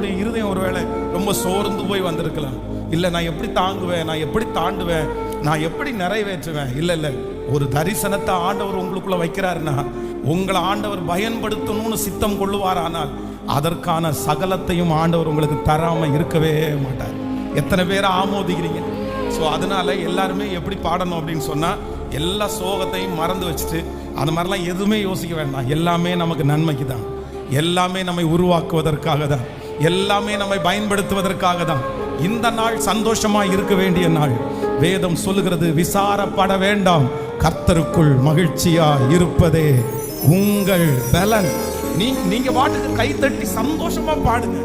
உங்களுடைய இருதயம் ஒருவேளை ரொம்ப சோர்ந்து போய் வந்திருக்கலாம். இல்லை நான் எப்படி தாங்குவேன், நான் எப்படி தாண்டுவேன், நான் எப்படி நிறைவேற்றுவேன். இல்லை ஒரு தரிசனத்தை ஆண்டவர் உங்களுக்குள்ள வைக்கிறாருன்னா உங்களை ஆண்டவர் பயன்படுத்தணும்னு சித்தம் கொள்ளுவாரானால் அதற்கான சகலத்தையும் ஆண்டவர் உங்களுக்கு தராம இருக்கவே மாட்டார். எத்தனை பேரை ஆமோதிக்கிறீங்க? ஸோ அதனால எல்லாருமே எப்படி பாடணும் அப்படின்னு சொன்னா எல்லா சோகத்தையும் மறந்து வச்சுட்டு அந்த மாதிரிலாம் எதுவுமே யோசிக்க வேண்டாம். எல்லாமே நமக்கு நன்மைக்கு தான், எல்லாமே நம்மை உருவாக்குவதற்காக தான், எல்லாமே நம்மை பயன்படுத்துவதற்காக தான். இந்த நாள் சந்தோஷமா இருக்க வேண்டிய நாள். வேதம் சொல்லுகிறது, விசாரப்பட வேண்டாம், கர்த்தருக்குள் மகிழ்ச்சியா இருப்பதே உங்கள் பலன். நீங்க பாட்டுக்கு கைத்தட்டி சந்தோஷமா பாடுங்க.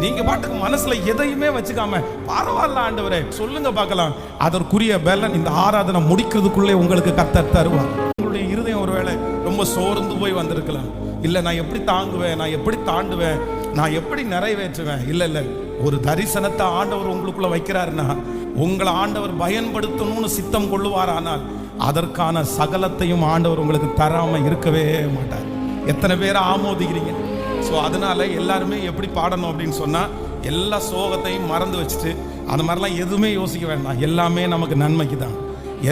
நீங்க பாட்டுக்கு மனசுல எதையுமே வச்சுக்காம பரவாயில்ல ஆண்டவரே சொல்லுங்க பார்க்கலாம். அதற்குரிய பலன் இந்த ஆராதனை முடிக்கிறதுக்குள்ளே உங்களுக்கு கர்த்தர் தருவார். உங்களுடைய இருதயம் ஒருவேளை ரொம்ப சோர்ந்து போய் வந்திருக்கலாம். இல்லை நான் எப்படி தாங்குவேன், நான் எப்படி தாண்டுவேன், நான் எப்படி நிறைவேற்றுவேன். இல்லை ஒரு தரிசனத்தை ஆண்டவர் உங்களுக்குள்ள வைக்கிறாருன்னா உங்களை ஆண்டவர் பயன்படுத்தணும்னு சித்தம் கொள்ளுவாரானால் அதற்கான சகலத்தையும் ஆண்டவர் உங்களுக்கு தராம இருக்கவே மாட்டார். எத்தனை பேரை ஆமோதிக்கிறீங்க? ஸோ அதனால எல்லாருமே எப்படி பாடணும் அப்படின்னு சொன்னா எல்லா சோகத்தையும் மறந்து வச்சுட்டு அந்த மாதிரிலாம் எதுவுமே யோசிக்க வேண்டாம். எல்லாமே நமக்கு நன்மைக்கு தான்,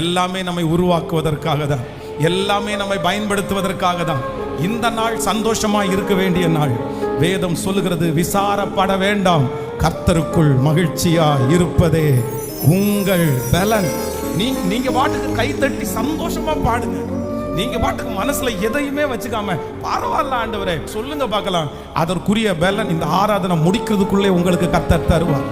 எல்லாமே நம்மை உருவாக்குவதற்காக தான், எல்லாமே நம்மை பயன்படுத்துவதற்காக தான். இந்த நாள் சந்தோஷமா இருக்க வேண்டிய நாள். வேதம் சொல்லுகிறது, விசாரப்பட வேண்டாம், கர்த்தருக்குள் மகிழ்ச்சியா இருப்பதே உங்கள் பலன். நீங்க பாட்டுக்கு கைத்தட்டி சந்தோஷமா பாடுங்க. நீங்க பாட்டுக்கு மனசுல எதையுமே வச்சுக்காம பரவாயில்ல ஆண்டவரே சொல்லுங்க பார்க்கலாம். அதற்குரிய பலன் இந்த ஆராதனை முடிக்கிறதுக்குள்ளே உங்களுக்கு கர்த்தர் தருவார்.